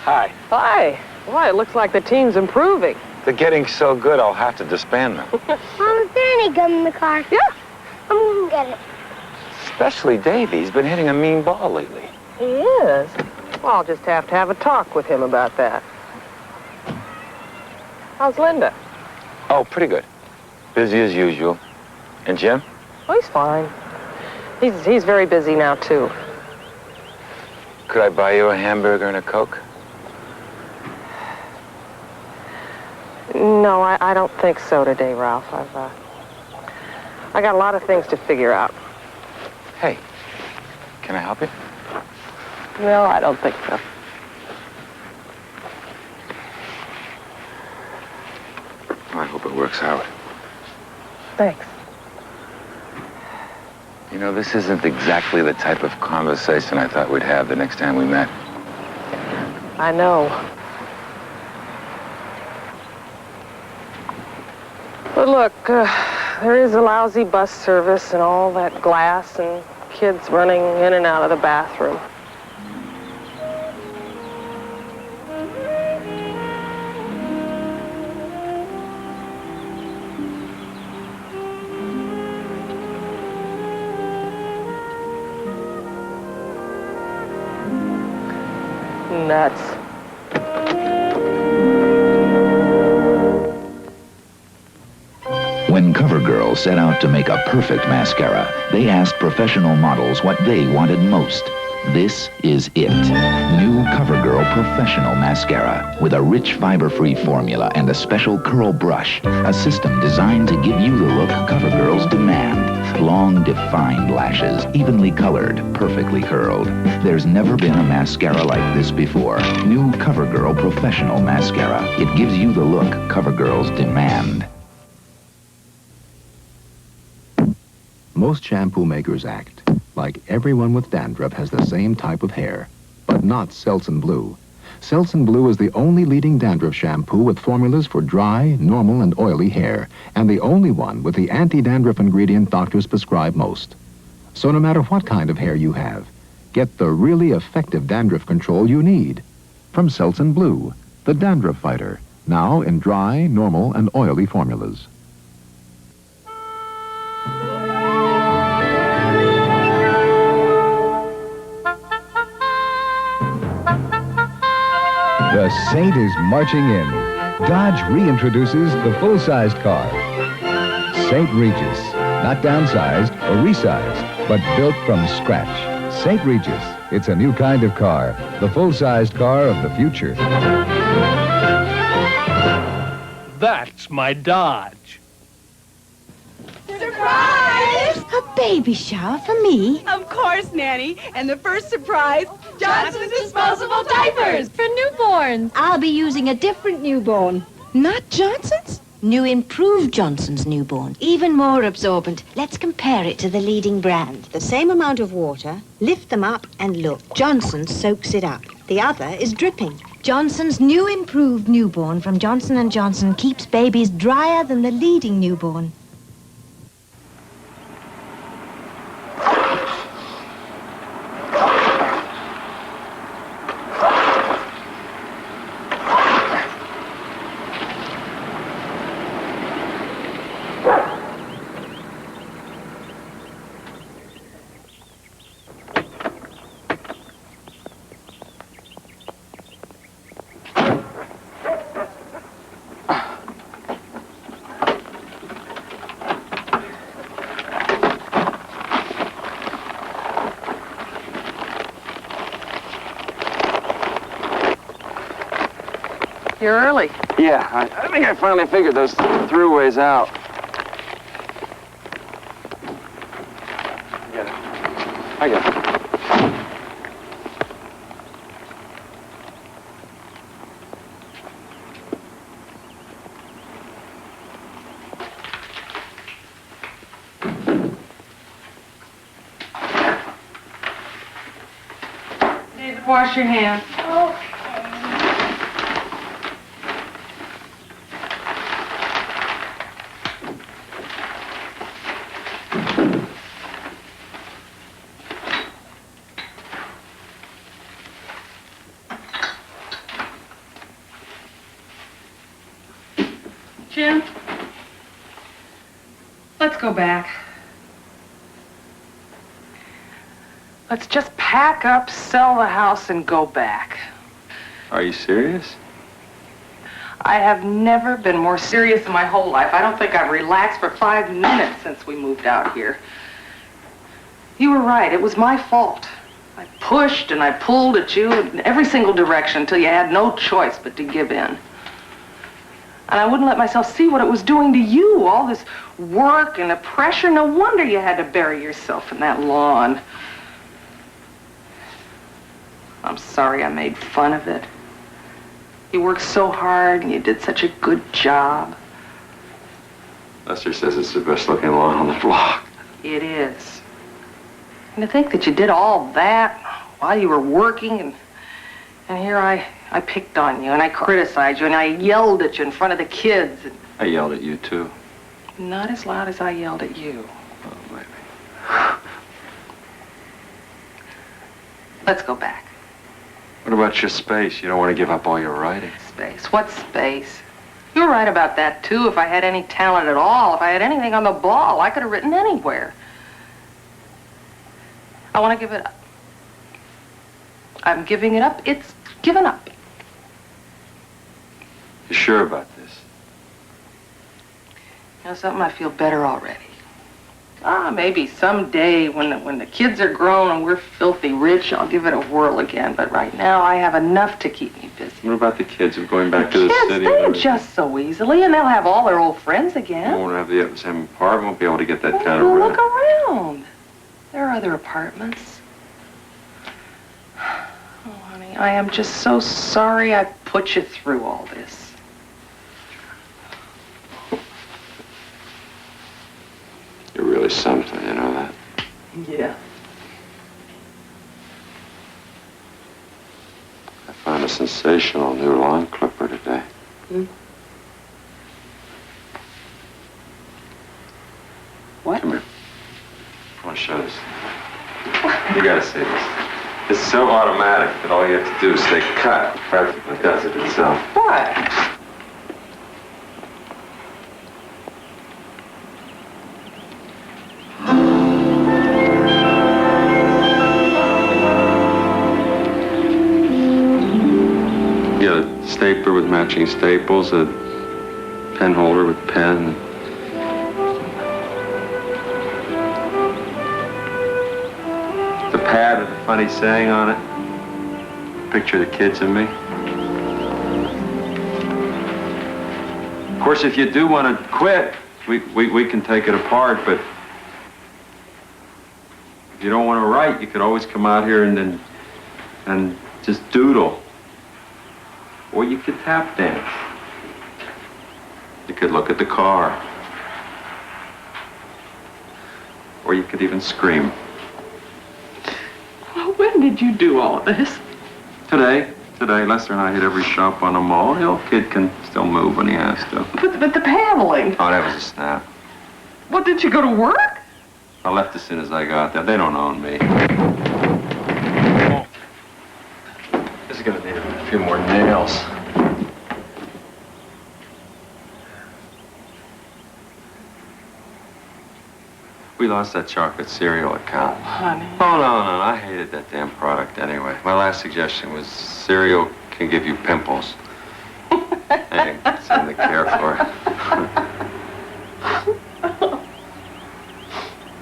Speaker 2: Hi.
Speaker 18: Hi. Why, it looks like the team's improving.
Speaker 2: They're getting so good, I'll have to disband them.
Speaker 25: Mom, is there any gum in the car?
Speaker 18: Yeah.
Speaker 25: I'm gonna get it.
Speaker 2: Especially Davey. He's been hitting a mean ball lately.
Speaker 18: He is? Well, I'll just have to have a talk with him about that. How's Linda?
Speaker 2: Oh, pretty good. Busy as usual. And Jim?
Speaker 18: Oh, he's fine. He's very busy now, too.
Speaker 2: Could I buy you a hamburger and a Coke?
Speaker 18: No, I don't think so today, Ralph. I got a lot of things to figure out.
Speaker 2: Hey, can I help you?
Speaker 18: No, I don't think so.
Speaker 2: Well, I hope it works out.
Speaker 18: Thanks.
Speaker 2: You know, this isn't exactly the type of conversation I thought we'd have the next time we met.
Speaker 18: I know. But look, there is a lousy bus service and all that glass and kids running in and out of the bathroom. Nuts.
Speaker 5: When CoverGirl set out to make a perfect mascara, they asked professional models what they wanted most. This is it. New CoverGirl Professional Mascara with a rich fiber-free formula and a special curl brush. A system designed to give you the look CoverGirls demand. Long, defined lashes, evenly colored, perfectly curled. There's never been a mascara like this before. New CoverGirl Professional Mascara. It gives you the look CoverGirls demand.
Speaker 16: Most shampoo makers act like everyone with dandruff has the same type of hair, but not Selsun Blue. Selsun Blue is the only leading dandruff shampoo with formulas for dry, normal, and oily hair, and the only one with the anti-dandruff ingredient doctors prescribe most. So no matter what kind of hair you have, get the really effective dandruff control you need. From Selsun Blue, the dandruff fighter, now in dry, normal, and oily formulas.
Speaker 1: The Saint is marching in. Dodge reintroduces the full-sized car. Saint Regis. Not downsized or resized, but built from scratch. Saint Regis. It's a new kind of car. The full-sized car of the future.
Speaker 14: That's my Dodge.
Speaker 15: Surprise! A baby shower for me?
Speaker 17: Of course, Nanny. And the first surprise, Johnson's disposable diapers for newborns.
Speaker 15: I'll be using a different newborn.
Speaker 17: Not Johnson's?
Speaker 15: New improved Johnson's newborn. Even more absorbent. Let's compare it to the leading brand. The same amount of water, lift them up and look. Johnson's soaks it up. The other is dripping. Johnson's new improved newborn from Johnson & Johnson keeps babies drier than the leading newborn.
Speaker 18: here early.
Speaker 2: Yeah, I think I finally figured those throughways out. I got it.
Speaker 18: David, wash your hands. Jim, let's go back. Let's just pack up, sell the house, and go back.
Speaker 2: Are you serious?
Speaker 18: I have never been more serious in my whole life. I don't think I've relaxed for 5 minutes since we moved out here. You were right. It was my fault. I pushed and I pulled at you in every single direction until you had no choice but to give in. And I wouldn't let myself see what it was doing to you. All this work and the pressure. No wonder you had to bury yourself in that lawn. I'm sorry I made fun of it. You worked so hard and you did such a good job.
Speaker 2: Lester says it's the best looking lawn on the block.
Speaker 18: It is. And to think that you did all that while you were working, and here I picked on you and I criticized you and I yelled at you in front of the kids.
Speaker 2: I yelled at you too.
Speaker 18: Not as loud as I yelled at you.
Speaker 2: Oh, maybe.
Speaker 18: Let's go back.
Speaker 2: What about your space? You don't want to give up all your writing.
Speaker 18: Space? What space? You were right about that too. If I had any talent at all, if I had anything on the ball, I could have written anywhere. I want to give it up. I'm giving it up. It's given up.
Speaker 2: You sure about this?
Speaker 18: You know something? I feel better already. Maybe someday when the kids are grown and we're filthy rich, I'll give it a whirl again. But right now, I have enough to keep me busy.
Speaker 2: What about the kids who are going back to the city?
Speaker 18: They adjust so easily, and they'll have all their old friends again.
Speaker 2: You won't have the same apartment. Won't be able to get that kind of rent.
Speaker 18: Look around. There are other apartments. Oh, honey, I am just so sorry I put you through all this.
Speaker 2: You're really something, you know that?
Speaker 18: Yeah.
Speaker 2: I found a sensational new lawn clipper today.
Speaker 18: What?
Speaker 2: Come here. I want to show this. You gotta see this. It's so automatic that all you have to do is say cut. It practically does it itself.
Speaker 18: What?
Speaker 2: You got a stapler with matching staples, a pen holder with pen. The pad with a funny saying on it. Picture the kids and me. Of course, if you do want to quit, we can take it apart, but if you don't want to write, you could always come out here and just doodle. Or you could tap dance. You could look at the car. Or you could even scream.
Speaker 18: Well, when did you do all of this?
Speaker 2: Today, Lester and I hit every shop on the mall. The old kid can still move when he has to.
Speaker 18: But the paneling.
Speaker 2: Oh, that was a snap.
Speaker 18: What, did you go to work?
Speaker 2: I left as soon as I got there. They don't own me. This is gonna need a few more nails. We lost that chocolate cereal account.
Speaker 18: Oh, honey.
Speaker 2: Oh, no. I hated that damn product anyway. My last suggestion was cereal can give you pimples. I didn't seem to care for it.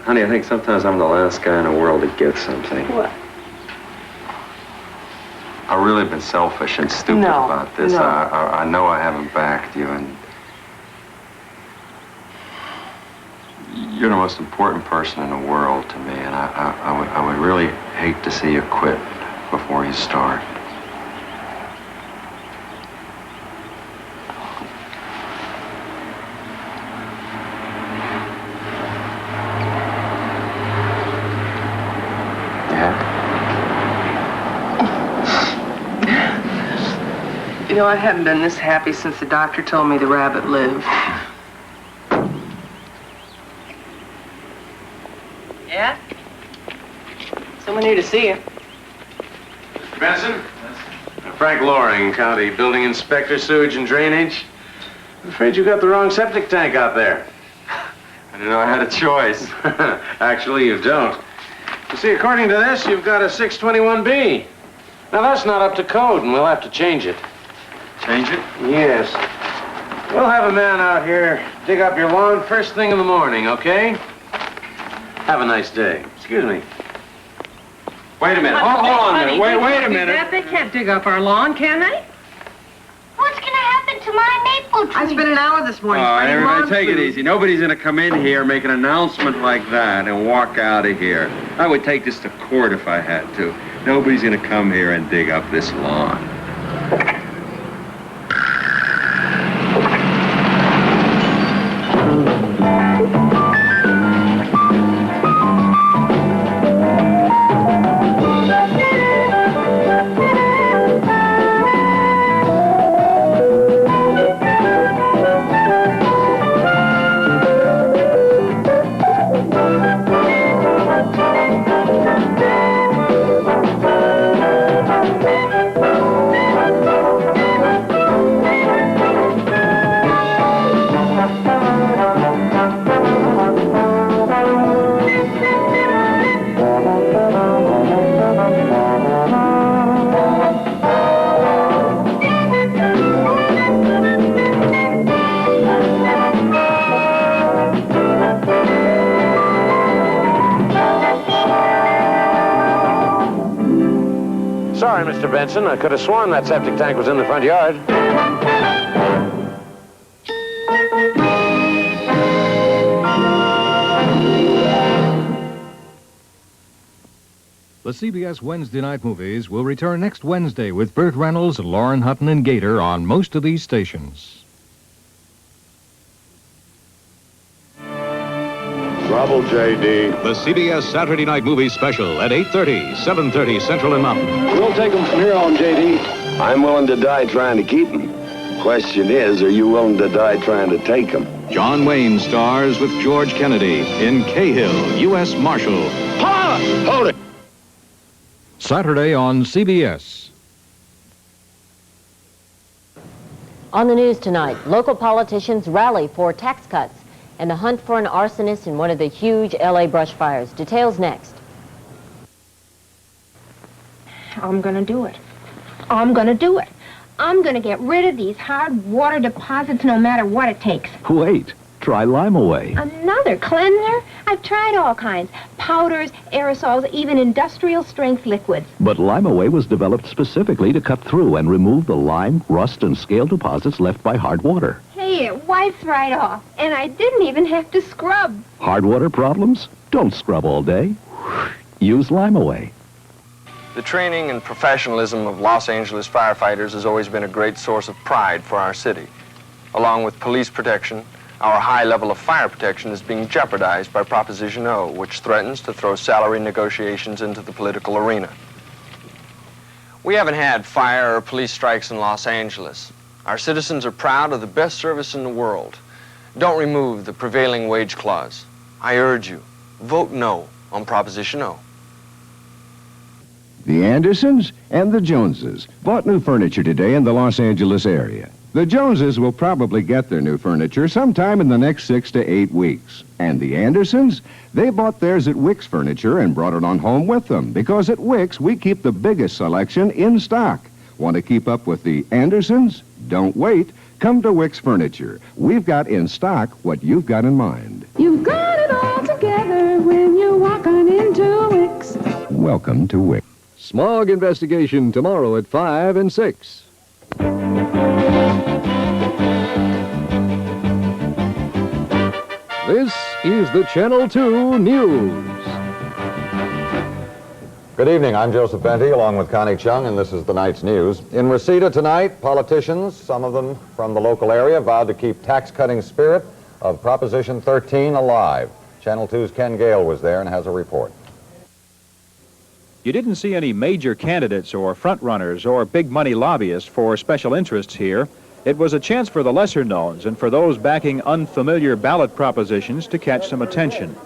Speaker 2: Honey, I think sometimes I'm the last guy in the world to get something.
Speaker 18: What?
Speaker 2: I've really been selfish and stupid about this.
Speaker 18: No.
Speaker 2: I know I haven't backed you, and you're the most important person in the world to me, and I would really hate to see you quit before you start.
Speaker 18: You know, I haven't been this happy since the doctor told me the rabbit lived. Yeah? Someone here to see you.
Speaker 4: Benson? Frank Loring, County Building Inspector, Sewage and Drainage. I'm afraid you got the wrong septic tank out there.
Speaker 2: I didn't know I had a choice.
Speaker 4: Actually, you don't. You see, according to this, you've got a 621B. Now, that's not up to code, and we'll have to change it.
Speaker 2: Change it?
Speaker 4: Yes. We'll have a man out here dig up your lawn first thing in the morning, okay? Have a nice day. Excuse me. Wait a minute. Hold on a minute. Wait a minute.
Speaker 18: They can't dig up our lawn, can they?
Speaker 25: What's gonna happen to my maple tree?
Speaker 18: I spent an hour this morning.
Speaker 2: All right,
Speaker 18: spreading
Speaker 2: everybody,
Speaker 18: lawn
Speaker 2: take it
Speaker 18: food.
Speaker 2: easy. Nobody's gonna come in here, make an announcement like that, and walk out of here. I would take this to court if I had to. Nobody's gonna come here and dig up this lawn.
Speaker 4: Sorry, Mr. Benson. I could have sworn that septic tank was in the front yard.
Speaker 7: The CBS Wednesday Night Movies will return next Wednesday with Burt Reynolds, Lauren Hutton, and Gator on most of these stations.
Speaker 26: Trouble, J.D.
Speaker 8: The CBS Saturday Night Movie Special at 8:30, 7:30 Central and Mountain.
Speaker 26: We'll take them from here on, J.D. I'm willing to die trying to keep them. Question is, are you willing to die trying to take them?
Speaker 8: John Wayne stars with George Kennedy in Cahill, U.S. Marshal.
Speaker 26: Hold it!
Speaker 7: Saturday on CBS.
Speaker 10: On the news tonight, local politicians rally for tax cuts and the hunt for an arsonist in one of the huge L.A. brush fires. Details next.
Speaker 13: I'm gonna do it. I'm gonna do it. I'm gonna get rid of these hard water deposits no matter what it takes.
Speaker 23: Wait, try Lime Away.
Speaker 13: Another cleanser? I've tried all kinds. Powders, aerosols, even industrial strength liquids.
Speaker 23: But Lime Away was developed specifically to cut through and remove the lime, rust, and scale deposits left by hard water.
Speaker 13: Hey, it wipes right off. And I didn't even have to scrub.
Speaker 23: Hard water problems? Don't scrub all day. Use Lime Away.
Speaker 19: The training and professionalism of Los Angeles firefighters has always been a great source of pride for our city. Along with police protection, our high level of fire protection is being jeopardized by Proposition O, which threatens to throw salary negotiations into the political arena. We haven't had fire or police strikes in Los Angeles. Our citizens are proud of the best service in the world. Don't remove the prevailing wage clause. I urge you, vote no on Proposition O.
Speaker 27: The Andersons and the Joneses bought new furniture today in the Los Angeles area. The Joneses will probably get their new furniture sometime in the next 6 to 8 weeks. And the Andersons, they bought theirs at Wick's Furniture and brought it on home with them, because at Wick's we keep the biggest selection in stock. Want to keep up with the Andersons? Don't wait. Come to Wick's Furniture. We've got in stock what you've got in mind.
Speaker 3: You've got it all together when you walk on into Wick's.
Speaker 27: Welcome to Wick's.
Speaker 7: Smog Investigation tomorrow at 5 and 6. This is the Channel 2 News.
Speaker 6: Good evening. I'm Joseph Benty, along with Connie Chung, and this is the night's news. In Reseda tonight, politicians, some of them from the local area, vowed to keep tax-cutting spirit of Proposition 13 alive. Channel 2's Ken Gale was there and has a report.
Speaker 9: You didn't see any major candidates or front-runners or big-money lobbyists for special interests here. It was a chance for the lesser-knowns and for those backing unfamiliar ballot propositions to catch some attention.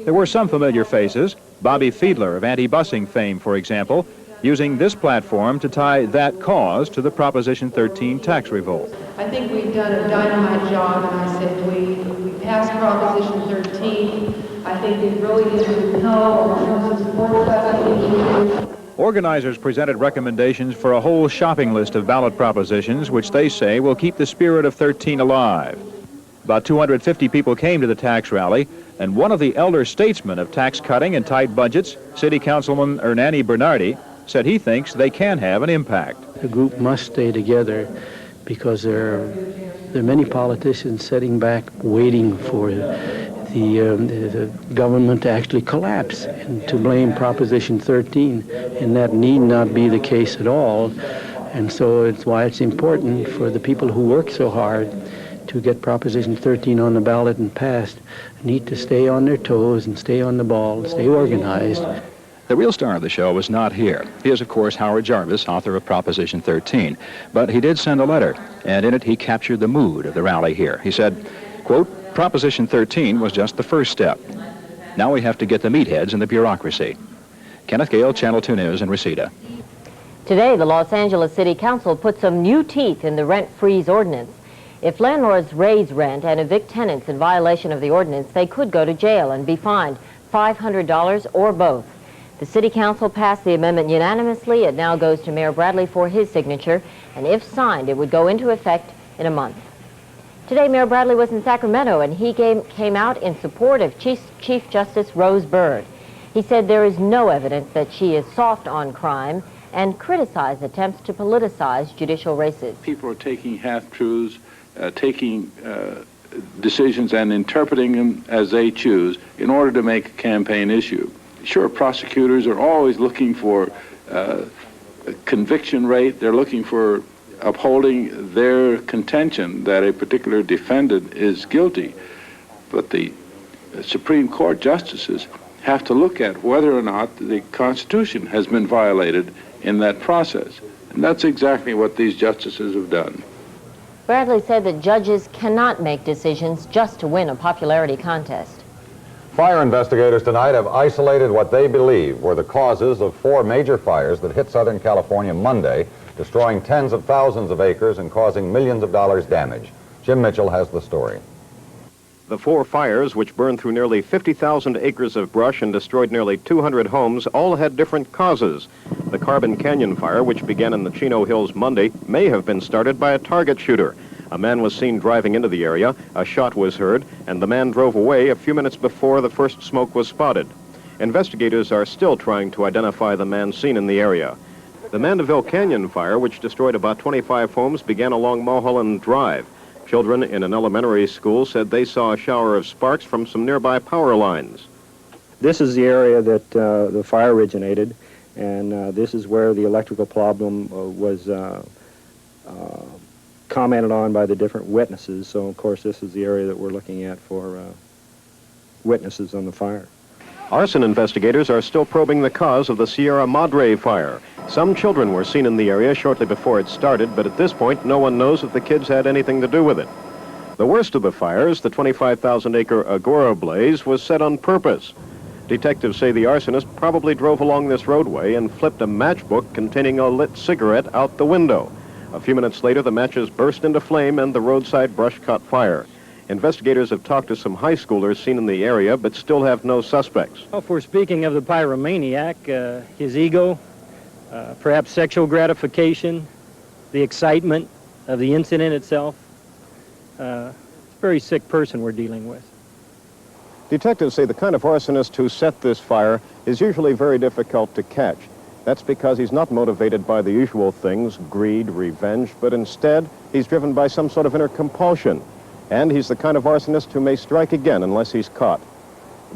Speaker 9: There were some familiar faces. Bobby Fiedler of anti-busing fame, for example, using this platform to tie that cause to the Proposition 13 tax revolt.
Speaker 12: I think we've done a dynamite job, and I said we passed Proposition 13. I think it really is compelled in terms of support cutting.
Speaker 9: Organizers presented recommendations for a whole shopping list of ballot propositions, which they say will keep the spirit of 13 alive. About 250 people came to the tax rally, and one of the elder statesmen of tax cutting and tight budgets, City Councilman Hernani Bernardi, said he thinks they can have an impact.
Speaker 20: The group must stay together because there are many politicians sitting back waiting for the government to actually collapse and to blame Proposition 13, and that need not be the case at all. And so it's why it's important for the people who work so hard to get Proposition 13 on the ballot and passed, need to stay on their toes and stay on the ball, stay organized.
Speaker 9: The real star of the show was not here. He is, of course, Howard Jarvis, author of Proposition 13. But he did send a letter, and in it he captured the mood of the rally here. He said, quote, Proposition 13 was just the first step. Now we have to get the meatheads in the bureaucracy. Kenneth Gale, Channel 2 News in Reseda.
Speaker 10: Today, the Los Angeles City Council put some new teeth in the rent freeze ordinance. If landlords raise rent and evict tenants in violation of the ordinance, they could go to jail and be fined $500 or both. The City Council passed the amendment unanimously. It now goes to Mayor Bradley for his signature, and if signed, it would go into effect in a month. Today, Mayor Bradley was in Sacramento, and he came out in support of Chief Justice Rose Bird. He said there is no evidence that she is soft on crime and criticized attempts to politicize judicial races.
Speaker 21: People are taking half-truths, taking decisions and interpreting them as they choose in order to make a campaign issue. Sure, prosecutors are always looking for a conviction rate. They're looking for upholding their contention that a particular defendant is guilty. But the Supreme Court justices have to look at whether or not the Constitution has been violated in that process. And that's exactly what these justices have done.
Speaker 10: Bradley said that judges cannot make decisions just to win a popularity contest.
Speaker 6: Fire investigators tonight have isolated what they believe were the causes of 4 major fires that hit Southern California Monday, destroying tens of thousands of acres and causing millions of dollars damage. Jim Mitchell has the story.
Speaker 22: The 4 fires, which burned through nearly 50,000 acres of brush and destroyed nearly 200 homes, all had different causes. The Carbon Canyon fire, which began in the Chino Hills Monday, may have been started by a target shooter. A man was seen driving into the area, a shot was heard, and the man drove away a few minutes before the first smoke was spotted. Investigators are still trying to identify the man seen in the area. The Mandeville Canyon fire, which destroyed about 25 homes, began along Mulholland Drive. Children in an elementary school said they saw a shower of sparks from some nearby power lines.
Speaker 24: This is the area that the fire originated, and this is where the electrical problem was commented on by the different witnesses. So, of course, this is the area that we're looking at for witnesses on the fire.
Speaker 22: Arson investigators are still probing the cause of the Sierra Madre fire. Some children were seen in the area shortly before it started, but at this point, no one knows if the kids had anything to do with it. The worst of the fires, the 25,000-acre Agora blaze, was set on purpose. Detectives say the arsonist probably drove along this roadway and flipped a matchbook containing a lit cigarette out the window. A few minutes later, the matches burst into flame and the roadside brush caught fire. Investigators have talked to some high schoolers seen in the area, but still have no suspects.
Speaker 28: Well, if we're speaking of the pyromaniac, his ego, perhaps sexual gratification, the excitement of the incident itself, a very sick person we're dealing with.
Speaker 22: Detectives say the kind of arsonist who set this fire is usually very difficult to catch. That's because he's not motivated by the usual things, greed, revenge, but instead he's driven by some sort of inner compulsion. And he's the kind of arsonist who may strike again unless he's caught.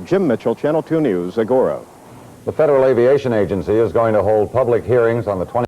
Speaker 22: Jim Mitchell, Channel 2 News, Agora.
Speaker 6: The Federal Aviation Agency is going to hold public hearings on the